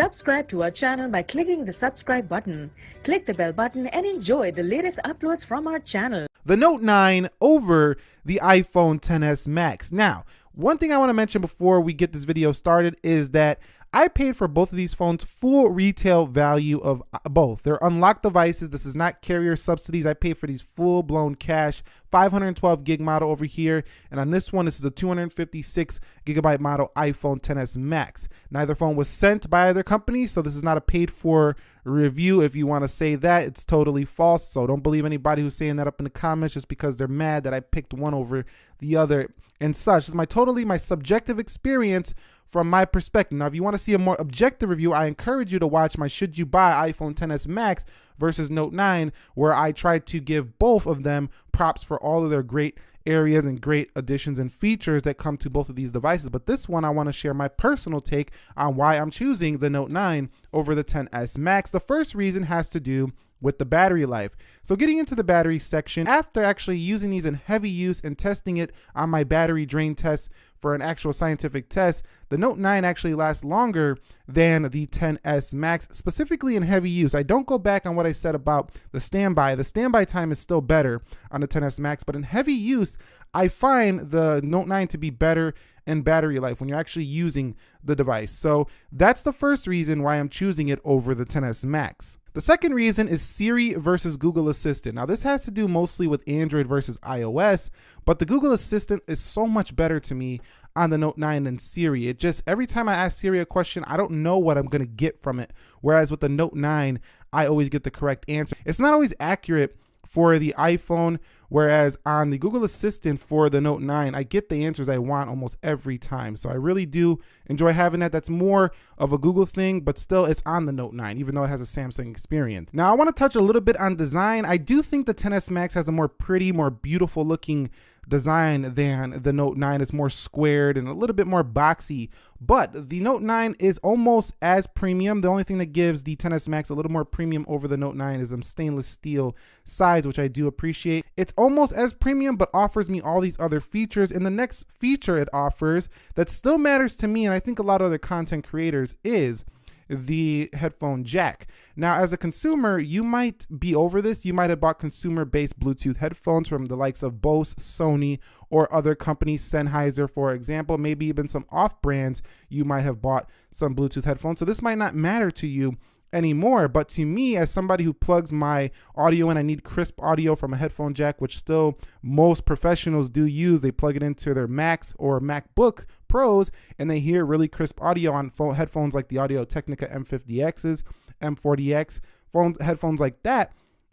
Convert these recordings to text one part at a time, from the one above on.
Subscribe to our channel by clicking the subscribe button. Click the bell button and enjoy the latest uploads from our channel. The Note 9 over the iPhone XS Max. Now, one thing I want to mention before we get this video started is that I paid for both of these phones full retail value of both. They're unlocked devices. This is not carrier subsidies. I paid for these full-blown cash, 512 gig model over here. And on this one, this is a 256 gigabyte model iPhone XS Max. Neither phone was sent by either company, so this is not a paid for review. If you want to say that, it's totally false. So don't believe anybody who's saying that up in the comments just because they're mad that I picked one over the other and such. This is my subjective experience from my perspective. Now, if you want to see a more objective review, I encourage you to watch my Should You Buy iPhone XS Max versus Note 9, where I tried to give both of them props for all of their great areas and great additions and features that come to both of these devices. But this one, I want to share my personal take on why I'm choosing the Note 9 over the XS Max. The first reason has to do with the battery life. So getting into the battery section, after actually using these in heavy use and testing it on my battery drain test for an actual scientific test, the Note 9 actually lasts longer than the XS Max, specifically in heavy use. I don't go back on what I said about the standby. The standby time is still better on the XS Max, but in heavy use, I find the Note 9 to be better in battery life when you're actually using the device. So that's the first reason why I'm choosing it over the XS Max. The second reason is Siri versus Google Assistant. Now, this has to do mostly with Android versus iOS, but the Google Assistant is so much better to me on the Note 9 than Siri. It just, every time I ask Siri a question, I don't know what I'm going to get from it. Whereas with the Note 9, I always get the correct answer. It's not always accurate for the iPhone, whereas on the Google Assistant for the Note 9, I get the answers I want almost every time. So I really do enjoy having that. That's more of a Google thing, but still it's on the Note 9, even though it has a Samsung experience. Now I want to touch a little bit on design. I do think the XS Max has a more pretty, more beautiful looking design than the Note 9. Is more squared and a little bit more boxy, but the Note 9 is almost as premium. The only thing that gives the XS Max a little more premium over the Note 9 is them stainless steel sides, which I do appreciate. It's almost as premium, but offers me all these other features. And the next feature it offers that still matters to me, and I think a lot of other content creators, is the headphone jack. Now, as a consumer, you might be over this. You might have bought consumer-based Bluetooth headphones from the likes of Bose, Sony, or other companies, Sennheiser, for example, maybe even some off-brands. You might have bought some Bluetooth headphones. So this might not matter to you anymore, but to me, as somebody who plugs my audio in, I need crisp audio from a headphone jack, which still most professionals do use. They plug it into their Macs or MacBook Pros and they hear really crisp audio on headphones like the Audio-Technica M50Xs, M40X headphones like that.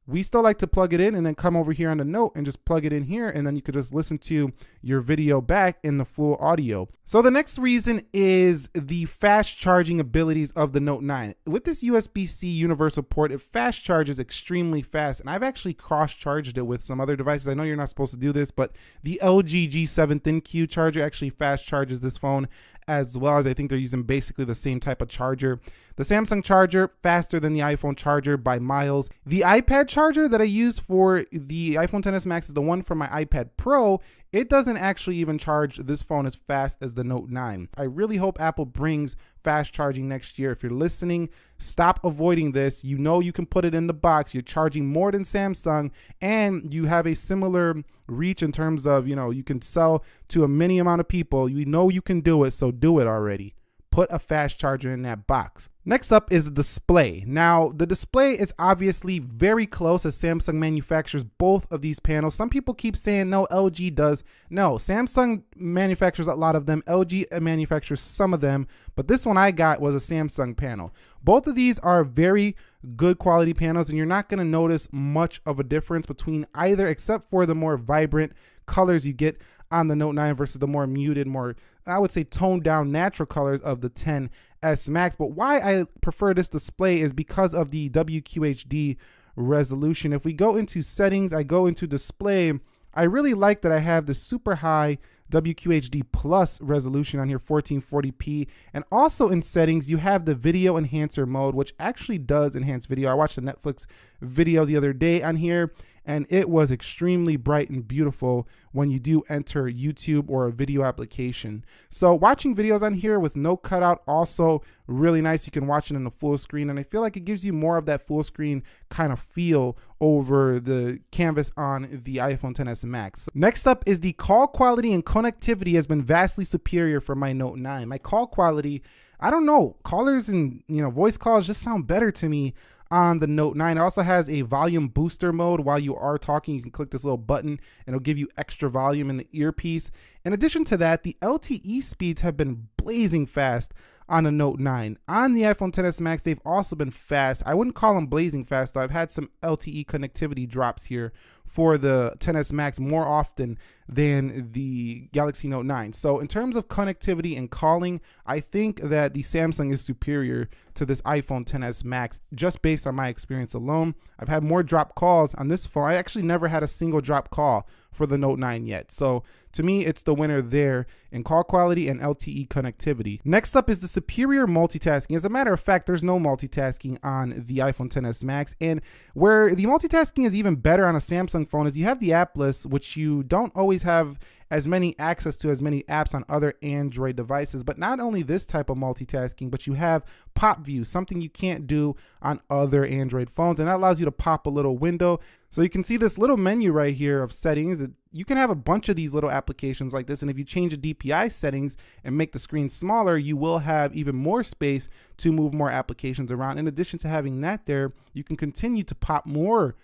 We still like to plug it in and then come over here on the Note and just plug it in here, and then you could just listen to your video back in the full audio. So the next reason is the fast charging abilities of the Note 9. With this USB-C universal port, it fast charges extremely fast, and I've actually cross-charged it with some other devices. I know you're not supposed to do this, but the LG G7 ThinQ charger actually fast charges this phone, as well as I think they're using basically the same type of charger. The Samsung charger, faster than the iPhone charger by miles. The iPad charger that I use for the iPhone XS Max is the one from my iPad Pro. It doesn't actually even charge this phone as fast as the Note 9. I really hope Apple brings fast charging next year. If you're listening, stop avoiding this. You know you can put it in the box. You're charging more than Samsung, and you have a similar reach in terms of, you can sell to a many amount of people. You know you can do it, so do it already. Put a fast charger in that box. Next up is the display. Now, the display is obviously very close as Samsung manufactures both of these panels. Some people keep saying, no, LG does. No, Samsung manufactures a lot of them. LG manufactures some of them, but this one I got was a Samsung panel. Both of these are very good quality panels, and you're not gonna notice much of a difference between either, except for the more vibrant colors you get on the Note 9 versus the more muted, more, I would say, toned down natural colors of the XS Max. But why I prefer this display is because of the WQHD resolution. If we go into settings, I go into display, I really like that I have the super high WQHD plus resolution on here, 1440p. And also in settings, you have the video enhancer mode, which actually does enhance video. I watched a Netflix video the other day on here, and it was extremely bright and beautiful when you do enter YouTube or a video application. So watching videos on here with no cutout, also really nice. You can watch it in the full screen, and I feel like it gives you more of that full screen kind of feel over the canvas on the iPhone XS Max. Next up is the call quality and connectivity has been vastly superior for my Note 9. My call quality, I don't know, callers and voice calls just sound better to me on the Note 9. It also has a volume booster mode. While you are talking, you can click this little button and it'll give you extra volume in the earpiece. In addition to that, the LTE speeds have been blazing fast on the Note 9. On the iPhone XS Max, they've also been fast. I wouldn't call them blazing fast though. I've had some LTE connectivity drops here for the XS Max more often than the Galaxy Note 9. So in terms of connectivity and calling, I think that the Samsung is superior to this iPhone XS Max just based on my experience alone. I've had more drop calls on this phone. I actually never had a single drop call for the Note 9 yet. So to me, it's the winner there in call quality and LTE connectivity. Next up is the superior multitasking. As a matter of fact, there's no multitasking on the iPhone XS Max. And where the multitasking is even better on a Samsung phone is you have the app list, which you don't always have as many access to as many apps on other Android devices. But not only this type of multitasking, but you have pop view, something you can't do on other Android phones. And that allows you to pop a little window. So you can see this little menu right here of settings. You can have a bunch of these little applications like this. And if you change the DPI settings and make the screen smaller, you will have even more space to move more applications around. In addition to having that there, you can continue to pop more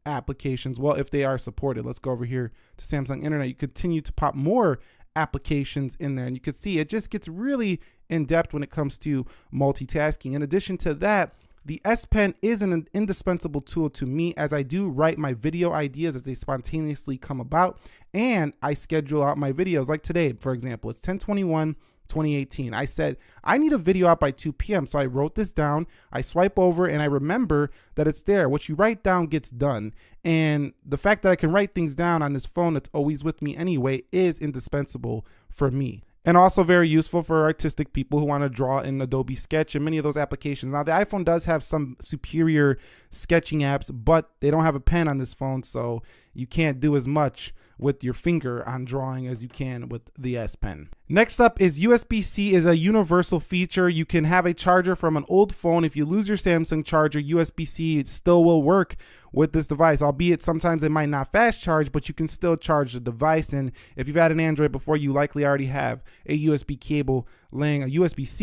applications. Well, if they are supported, let's go over here to Samsung Internet. You continue to pop more applications in there, and you can see it just gets really in depth when it comes to multitasking. In addition to that, the S Pen is an indispensable tool to me as I do write my video ideas as they spontaneously come about, and I schedule out my videos. Like today, for example, it's 10/21/2018. I said I need a video out by 2 p.m. So I wrote this down, I swipe over, and I remember that it's there. What you write down gets done. And the fact that I can write things down on this phone that's always with me anyway is indispensable for me. And also very useful for artistic people who want to draw in Adobe Sketch and many of those applications. Now, the iPhone does have some superior sketching apps, but they don't have a pen on this phone, so you can't do as much with your finger on drawing as you can with the S Pen. Next up is USB-C is a universal feature. You can have a charger from an old phone. If you lose your Samsung charger, USB-C still will work with this device, albeit sometimes it might not fast charge, but you can still charge the device. And if you've had an Android before, you likely already have a USB-C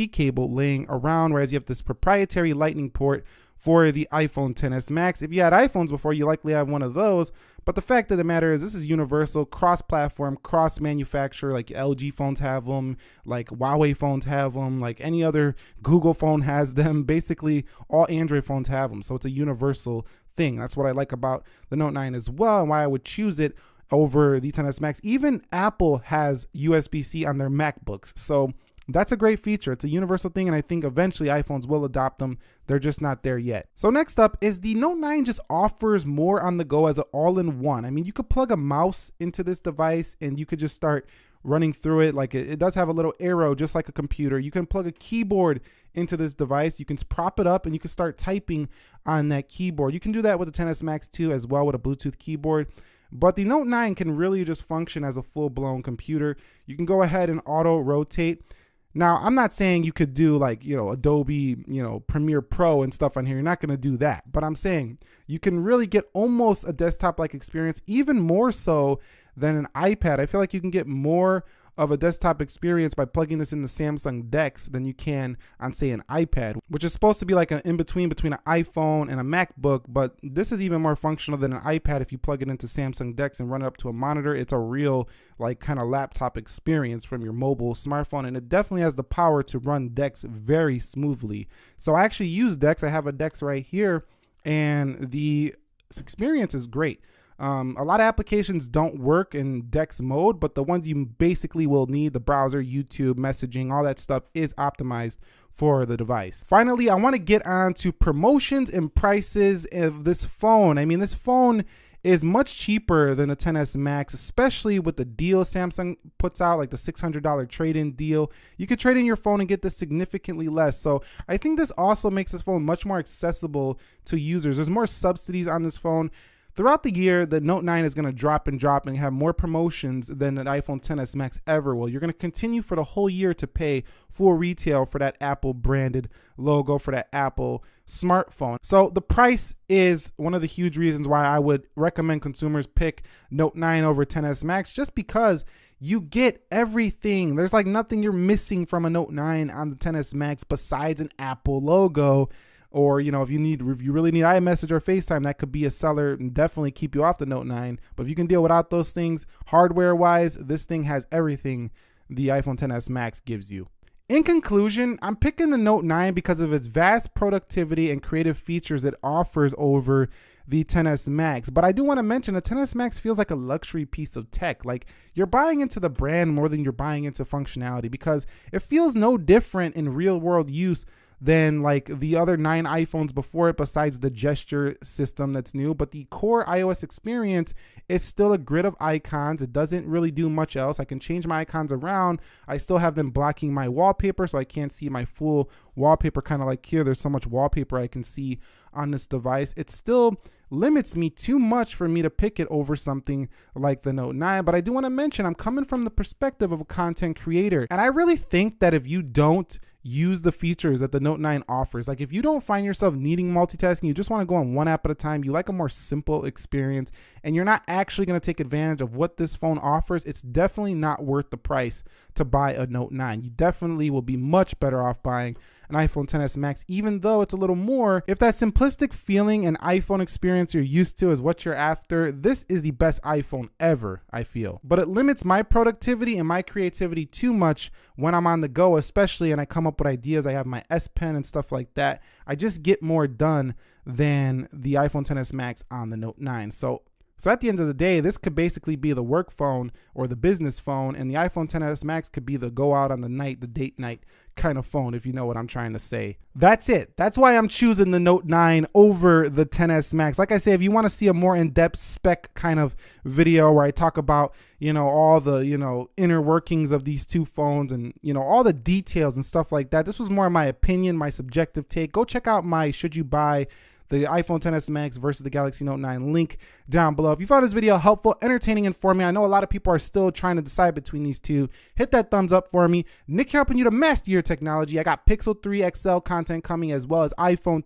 cable laying around, whereas you have this proprietary Lightning port for the iPhone XS Max. If you had iPhones before, you likely have one of those. But the fact of the matter is this is universal, cross-platform, cross-manufacturer. Like LG phones have them, like Huawei phones have them, like any other Google phone has them. Basically, all Android phones have them. So it's a universal thing. That's what I like about the Note 9 as well, and why I would choose it over the XS Max. Even Apple has USB-C on their MacBooks. So that's a great feature. It's a universal thing, and I think eventually iPhones will adopt them. They're just not there yet. So next up is the Note 9 just offers more on the go as an all-in-one. I mean, you could plug a mouse into this device and you could just start running through it. Like it does have a little arrow just like a computer. You can plug a keyboard into this device. You can prop it up and you can start typing on that keyboard. You can do that with the XS Max too as well with a Bluetooth keyboard. But the Note 9 can really just function as a full-blown computer. You can go ahead and auto-rotate. Now, I'm not saying you could do like, Adobe, Premiere Pro and stuff on here. You're not going to do that. But I'm saying you can really get almost a desktop-like experience, even more so than an iPad. I feel like you can get more of a desktop experience by plugging this in the Samsung DeX than you can on, say, an iPad, which is supposed to be like an in-between between an iPhone and a MacBook. But this is even more functional than an iPad. If you plug it into Samsung DeX and run it up to a monitor, it's a real like kind of laptop experience from your mobile smartphone, and it definitely has the power to run DeX very smoothly. So I actually use DeX. I have a DeX right here, and the experience is great. A lot of applications don't work in DeX mode, but the ones you basically will need, the browser, YouTube, messaging, all that stuff is optimized for the device. Finally, I want to get on to promotions and prices of this phone. I mean, this phone is much cheaper than the XS Max, especially with the deal Samsung puts out, like the $600 trade-in deal. You could trade in your phone and get this significantly less. So I think this also makes this phone much more accessible to users. There's more subsidies on this phone. Throughout the year, the Note 9 is going to drop and have more promotions than an iPhone XS Max ever will. You're going to continue for the whole year to pay full retail for that Apple branded logo, for that Apple smartphone. So the price is one of the huge reasons why I would recommend consumers pick Note 9 over XS Max, just because you get everything. There's like nothing you're missing from a Note 9 on the XS Max besides an Apple logo. Or, you know, if you really need iMessage or FaceTime, that could be a seller and definitely keep you off the Note 9. But if you can deal without those things, hardware-wise, this thing has everything the iPhone XS Max gives you. In conclusion, I'm picking the Note 9 because of its vast productivity and creative features it offers over the XS Max. But I do want to mention the XS Max feels like a luxury piece of tech. Like, you're buying into the brand more than you're buying into functionality, because it feels no different in real-world use than like the other 9 iPhones before it, besides the gesture system that's new. But the core iOS experience is still a grid of icons. It doesn't really do much else. I can change my icons around. I still have them blocking my wallpaper, so I can't see my full wallpaper, kind of like here. There's so much wallpaper I can see on this device. It still limits me too much for me to pick it over something like the Note 9. But I do want to mention, I'm coming from the perspective of a content creator, and I really think that if you don't use the features that the Note 9 offers, like if you don't find yourself needing multitasking, you just want to go on one app at a time, you like a more simple experience, and you're not actually going to take advantage of what this phone offers, it's definitely not worth the price to buy a Note 9. You definitely will be much better off buying an iPhone XS Max, even though it's a little more. If that simplistic feeling and iPhone experience you're used to is what you're after, this is the best iPhone ever, I feel. But it limits my productivity and my creativity too much when I'm on the go, especially, and I come up with ideas. I have my S Pen and stuff like that. I just get more done than the iPhone XS Max on the Note 9. So at the end of the day, this could basically be the work phone or the business phone, and the iPhone XS Max could be the go out on the night, the date night kind of phone, if you know what I'm trying to say. That's it. That's why I'm choosing the Note 9 over the XS Max. Like I say, if you want to see a more in-depth spec kind of video where I talk about, you know, all the, you know, inner workings of these two phones and, you know, all the details and stuff like that, this was more my opinion, my subjective take. Go check out my Should You Buy the iPhone XS Max versus the Galaxy Note 9 link down below. If you found this video helpful, entertaining, informative, I know a lot of people are still trying to decide between these two. Hit that thumbs up for me. Nick helping you to master your technology. I got Pixel 3 XL content coming, as well as iPhone